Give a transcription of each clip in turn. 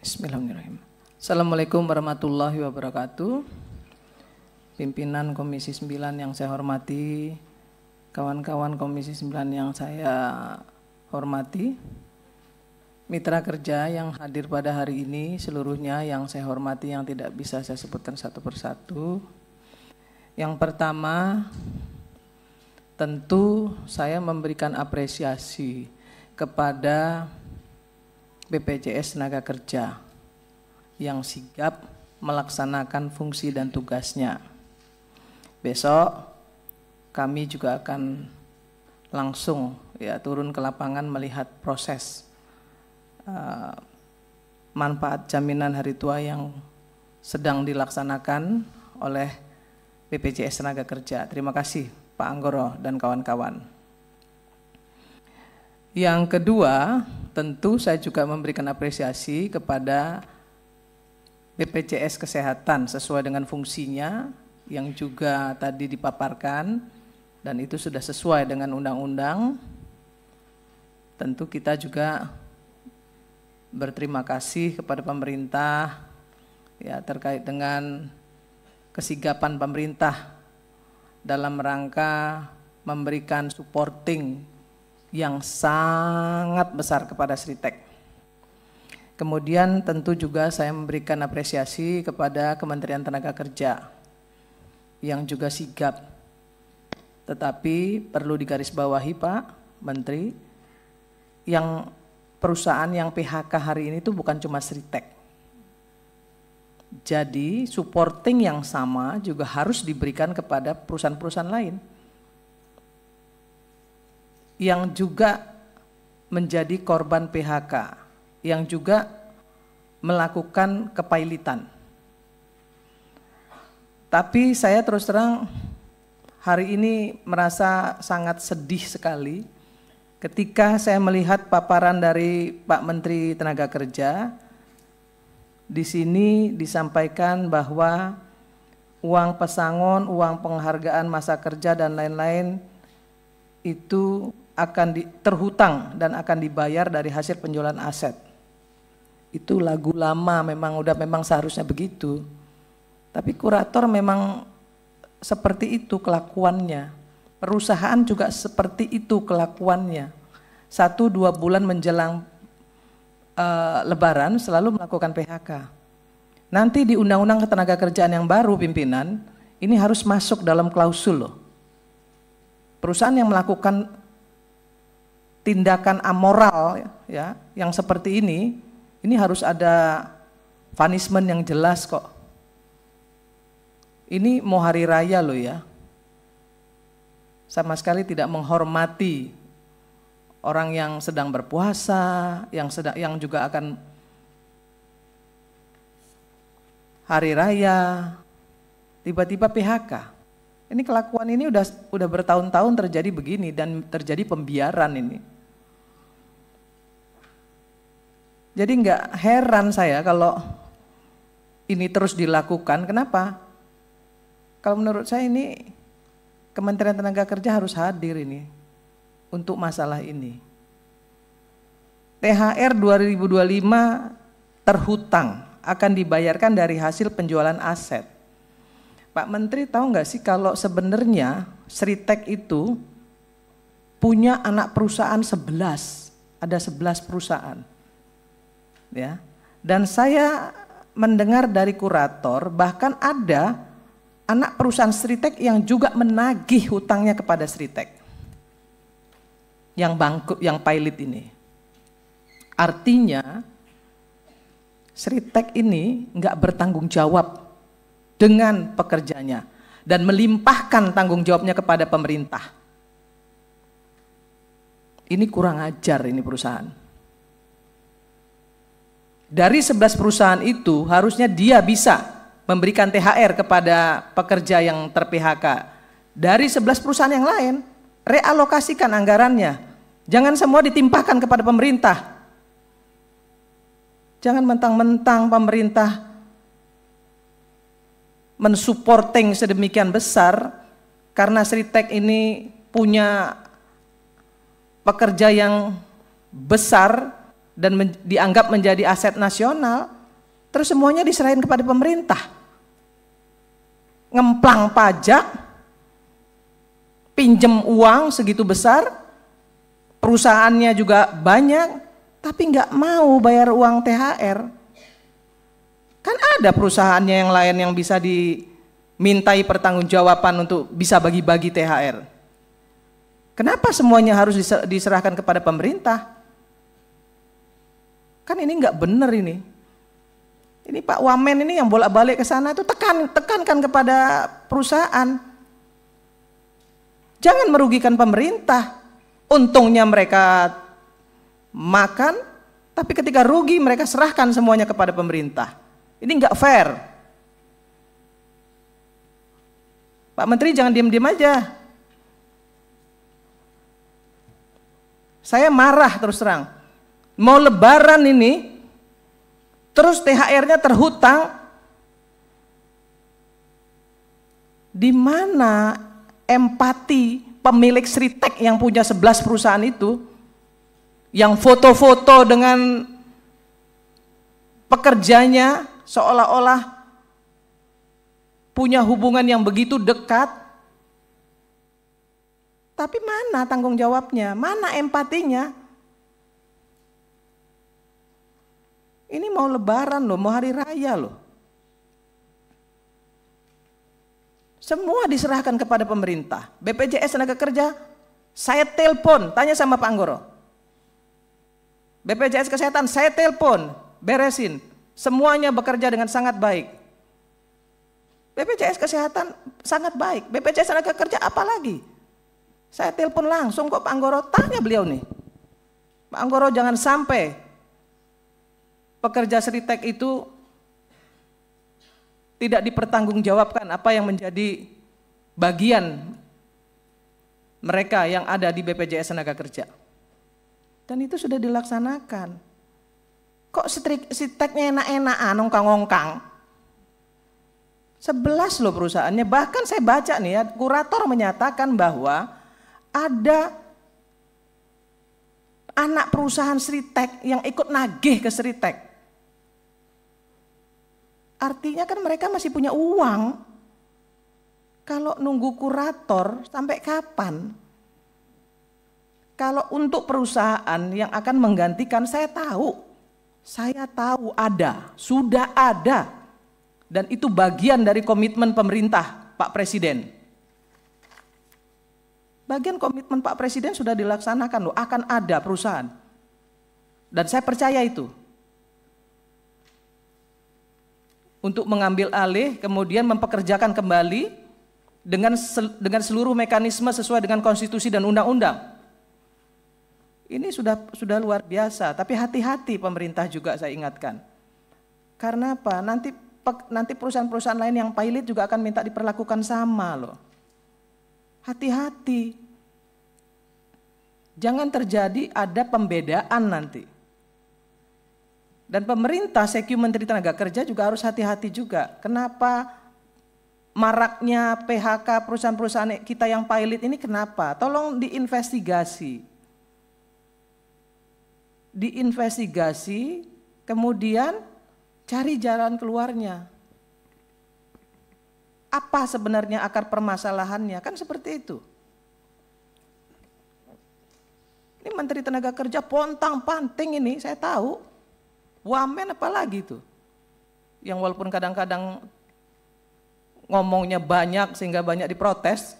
Bismillahirrahmanirrahim. Assalamualaikum warahmatullahi wabarakatuh. Pimpinan Komisi 9 yang saya hormati, kawan-kawan Komisi 9 yang saya hormati, mitra kerja yang hadir pada hari ini seluruhnya yang saya hormati, yang tidak bisa saya sebutkan satu persatu. Yang pertama, tentu saya memberikan apresiasi kepada BPJS Tenaga Kerja yang sigap melaksanakan fungsi dan tugasnya. Besok kami juga akan langsung turun ke lapangan melihat proses manfaat jaminan hari tua yang sedang dilaksanakan oleh BPJS Tenaga Kerja. Terima kasih Pak Anggoro dan kawan-kawan. Yang kedua, tentu saya juga memberikan apresiasi kepada BPJS Kesehatan sesuai dengan fungsinya yang juga tadi dipaparkan dan itu sudah sesuai dengan undang-undang. Tentu kita juga berterima kasih kepada pemerintah terkait dengan kesigapan pemerintah dalam rangka memberikan supporting yang sangat besar kepada Sritek. Kemudian tentu juga saya memberikan apresiasi kepada Kementerian Tenaga Kerja yang juga sigap. Tetapi perlu digarisbawahi Pak Menteri, yang perusahaan yang PHK hari ini itu bukan cuma Sritek. Jadi supporting yang sama juga harus diberikan kepada perusahaan-perusahaan lain yang juga menjadi korban PHK, yang juga melakukan kepailitan. Tapi saya terus terang hari ini merasa sangat sedih sekali ketika saya melihat paparan dari Pak Menteri Tenaga Kerja. Di sini disampaikan bahwa uang pesangon, uang penghargaan masa kerja dan lain-lain itu akan terhutang dan akan dibayar dari hasil penjualan aset. Itu lagu lama, memang seharusnya begitu. Tapi kurator memang seperti itu kelakuannya. Perusahaan juga seperti itu kelakuannya. 1-2 bulan menjelang Lebaran selalu melakukan PHK. Nanti di Undang-Undang Ketenagakerjaan yang baru pimpinan, ini harus masuk dalam klausul loh. Perusahaan yang melakukan tindakan amoral yang seperti ini harus ada punishment yang jelas kok. Ini mau hari raya loh ya. Sama sekali tidak menghormati orang yang sedang berpuasa, yang juga akan hari raya, tiba-tiba PHK. Ini kelakuan ini udah bertahun-tahun terjadi begini dan terjadi pembiaran ini. Jadi nggak heran saya kalau ini terus dilakukan. Kenapa? Kalau menurut saya ini Kementerian Tenaga Kerja harus hadir ini untuk masalah ini. THR 2025 terhutang akan dibayarkan dari hasil penjualan aset. Pak Menteri tahu nggak sih kalau sebenarnya Sritek itu punya anak perusahaan 11, ada 11 perusahaan. Ya. Dan saya mendengar dari kurator bahkan ada anak perusahaan Sritek yang juga menagih hutangnya kepada Sritek. Yang bangkrut, yang pilot ini. Artinya Sritek ini nggak bertanggung jawab dengan pekerjanya dan melimpahkan tanggung jawabnya kepada pemerintah. Ini kurang ajar ini perusahaan. Dari 11 perusahaan itu harusnya dia bisa memberikan THR kepada pekerja yang ter-PHK. Dari 11 perusahaan yang lain, realokasikan anggarannya. Jangan semua ditimpahkan kepada pemerintah. Jangan mentang-mentang pemerintah mensupporting sedemikian besar karena Sritek ini punya pekerja yang besar dan dianggap menjadi aset nasional, terus semuanya diserahin kepada pemerintah. Ngemplang pajak, pinjem uang segitu besar, perusahaannya juga banyak, tapi nggak mau bayar uang THR. Kan ada perusahaannya yang lain yang bisa dimintai pertanggungjawaban untuk bisa bagi-bagi THR. Kenapa semuanya harus diserahkan kepada pemerintah? Kan ini nggak benar ini. Ini Pak Wamen ini yang bolak-balik ke sana itu tekankan kepada perusahaan. Jangan merugikan pemerintah. Untungnya mereka makan, tapi ketika rugi mereka serahkan semuanya kepada pemerintah. Ini nggak fair. Pak Menteri jangan diam-diam aja. Saya marah terus terang. Mau lebaran ini, terus THR-nya terhutang. Di mana empati pemilik Sritek yang punya 11 perusahaan itu, yang foto-foto dengan pekerjanya seolah-olah punya hubungan yang begitu dekat. Tapi mana tanggung jawabnya? Mana empatinya? Ini mau lebaran loh, mau hari raya loh. Semua diserahkan kepada pemerintah. BPJS Tenaga Kerja, saya telepon, tanya sama Pak Anggoro. BPJS Kesehatan, saya telepon, beresin. Semuanya bekerja dengan sangat baik. BPJS Kesehatan sangat baik. BPJS Tenaga Kerja apalagi? Saya telepon langsung kok Pak Anggoro, tanya beliau nih. Pak Anggoro jangan sampai pekerja Sritek itu tidak dipertanggungjawabkan apa yang menjadi bagian mereka yang ada di BPJS Tenaga Kerja. Dan itu sudah dilaksanakan. Kok Sriteknya enak-enakan, ongkang-ongkang. 11 loh perusahaannya, bahkan saya baca nih ya, kurator menyatakan bahwa ada anak perusahaan Sritek yang ikut nagih ke Sritek. Artinya kan mereka masih punya uang. Kalau nunggu kurator sampai kapan? Kalau untuk perusahaan yang akan menggantikan, saya tahu ada, sudah ada. Dan itu bagian dari komitmen pemerintah Pak Presiden. Bagian komitmen Pak Presiden sudah dilaksanakan loh, akan ada perusahaan. Dan saya percaya itu. Untuk mengambil alih, kemudian mempekerjakan kembali dengan seluruh mekanisme sesuai dengan konstitusi dan undang-undang. Ini sudah luar biasa, tapi hati-hati pemerintah juga saya ingatkan. Karena apa? Nanti perusahaan-perusahaan lain yang pilot juga akan minta diperlakukan sama loh. Hati-hati. Jangan terjadi ada pembedaan nanti. Dan pemerintah, Seku Menteri Tenaga Kerja juga harus hati-hati juga. Kenapa maraknya PHK perusahaan-perusahaan kita yang pilot ini kenapa? Tolong diinvestigasi. Diinvestigasi, kemudian cari jalan keluarnya. Apa sebenarnya akar permasalahannya? Kan seperti itu. Ini Menteri Tenaga Kerja pontang-panting ini, saya tahu. Wamen apalagi itu, yang walaupun kadang-kadang ngomongnya banyak sehingga banyak diprotes,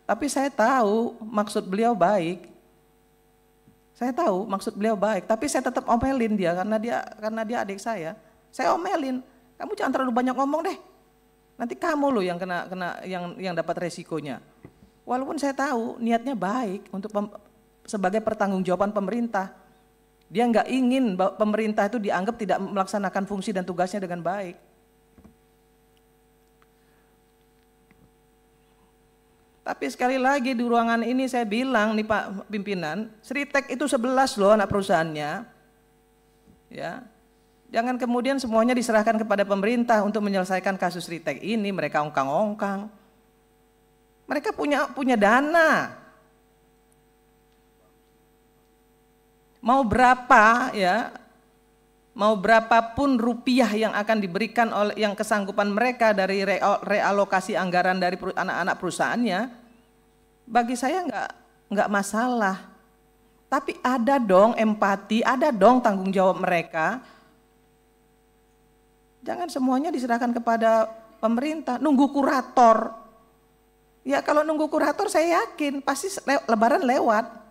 tapi saya tahu maksud beliau baik. Saya tahu maksud beliau baik, tapi saya tetap omelin dia karena dia adik saya. Saya omelin, kamu jangan terlalu banyak ngomong deh. Nanti kamu loh yang yang dapat resikonya. Walaupun saya tahu niatnya baik untuk sebagai pertanggungjawaban pemerintah. Dia nggak ingin pemerintah itu dianggap tidak melaksanakan fungsi dan tugasnya dengan baik. Tapi sekali lagi di ruangan ini saya bilang nih Pak Pimpinan, Sritek itu 11 loh anak perusahaannya. Ya. Jangan kemudian semuanya diserahkan kepada pemerintah untuk menyelesaikan kasus Sritek ini, mereka ongkang-ongkang. Mereka punya dana. Mau berapa ya mau berapapun rupiah yang akan diberikan oleh yang kesanggupan mereka dari realokasi anggaran dari anak-anak perusahaannya, bagi saya nggak masalah. Tapi ada dong empati, ada dong tanggung jawab mereka. Jangan semuanya diserahkan kepada pemerintah, nunggu kurator. Ya kalau nunggu kurator saya yakin pasti lebaran lewat.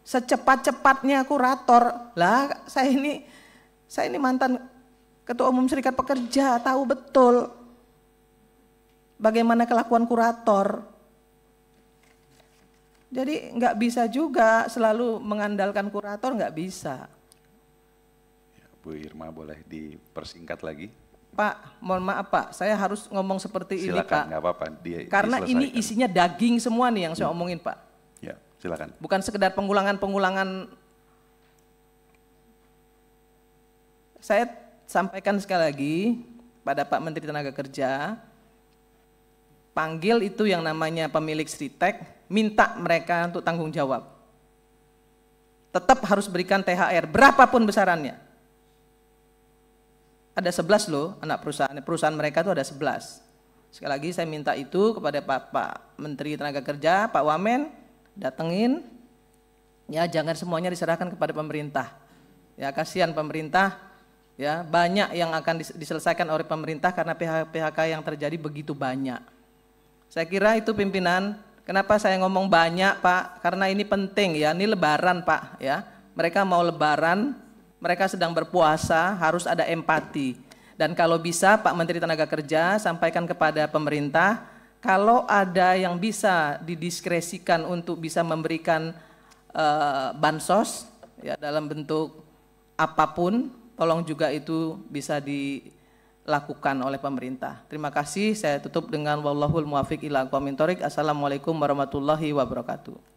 Secepat-cepatnya kurator. Lah saya ini mantan Ketua Umum Serikat Pekerja, tahu betul bagaimana kelakuan kurator. Jadi nggak bisa juga selalu mengandalkan kurator, nggak bisa. Ya, Bu Irma boleh dipersingkat lagi? Pak, mohon maaf Pak, saya harus ngomong seperti silakan, ini Pak. Nggak apa-apa, karena ini isinya daging semua nih yang saya omongin Pak. Ya, silakan. Bukan sekedar pengulangan. Saya sampaikan sekali lagi pada Pak Menteri Tenaga Kerja, panggil itu yang namanya pemilik Sritek, minta mereka untuk tanggung jawab. Tetap harus berikan THR, berapapun besarannya. Ada 11 loh anak perusahaan mereka itu ada 11. Sekali lagi saya minta itu kepada Pak Menteri Tenaga Kerja, Pak Wamen, datengin, ya jangan semuanya diserahkan kepada pemerintah. Ya kasihan pemerintah, ya banyak yang akan diselesaikan oleh pemerintah karena PHK yang terjadi begitu banyak. Saya kira itu pimpinan. Kenapa saya ngomong banyak Pak? Karena ini penting ya, ini lebaran Pak ya. Mereka mau lebaran, mereka sedang berpuasa, harus ada empati. Dan kalau bisa Pak Menteri Tenaga Kerja sampaikan kepada pemerintah, kalau ada yang bisa didiskresikan untuk bisa memberikan bansos ya dalam bentuk apapun, tolong juga itu bisa dilakukan oleh pemerintah. Terima kasih, saya tutup dengan wallahul muwaffiq ila aqwamit thoriq. Assalamualaikum warahmatullahi wabarakatuh.